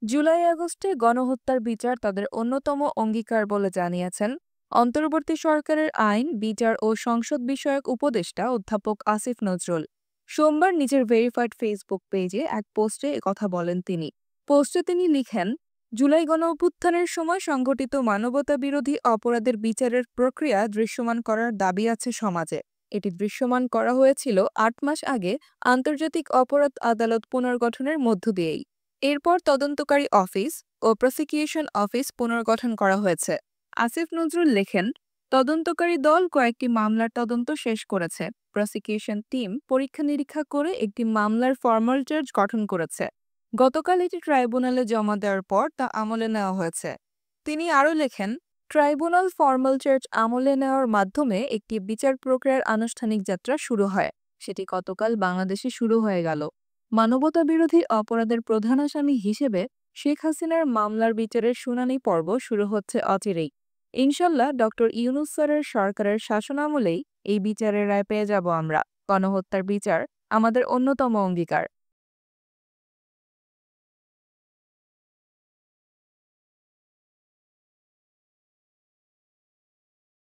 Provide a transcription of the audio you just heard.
জুলাই-আগস্টে গণহত্যার বিচার তাদের অন্যতম অঙ্গীকার বলে জানিয়েছেন অন্তর্বর্তী সরকারের আইন, বিচার ও সংসদ বিষয়ক উপদেষ্টা অধ্যাপক আসিফ নজরুল। সোমবার নিজের ভেরিফাইড ফেসবুক পেজে এক পোস্টে একথা বলেন তিনি। পোস্টে তিনি লিখেন, জুলাই গণঅভ্যুত্থানের সময় সংঘটিত মানবতাবিরোধী অপরাধের বিচারের প্রক্রিয়া দৃশ্যমান করার দাবি আছে সমাজে। এটি দৃশ্যমান করা হয়েছিল ৮ মাস আগে আন্তর্জাতিক অপরাধ আদালত পুনর্গঠনের মধ্য দিয়েই। এরপর তদন্তকারী অফিস ও প্রসিকিউশন অফিস পুনর্গঠন করা হয়েছে। আসিফ নজরুল লেখেন, তদন্তকারী দল কয়েকটি মামলার তদন্ত শেষ করেছে। প্রসিকিউশন টিম পরীক্ষা নিরীক্ষা করে একটি মামলার ফর্মাল চার্জ গঠন করেছে। গতকাল এটি ট্রাইব্যুনালে জমা দেওয়ার পর তা আমলে নেওয়া হয়েছে। তিনি আরও লেখেন, ট্রাইব্যুনাল ফর্মাল চার্জ আমলে নেওয়ার মাধ্যমে একটি বিচার প্রক্রিয়ার আনুষ্ঠানিক যাত্রা শুরু হয়। সেটি গতকাল বাংলাদেশে শুরু হয়ে গেল। মানবতাবিরোধী অপরাধের প্রধান আসামি হিসেবে শেখ হাসিনার মামলার বিচারের শুনানি পর্ব শুরু হচ্ছে অচিরেই। ইনশাল্লাহ ইউনূস স্যারের সরকারের শাসনামলেই এই বিচারের রায় পেয়ে যাব আমরা। গণহত্যার বিচার আমাদের অন্যতম অঙ্গীকার।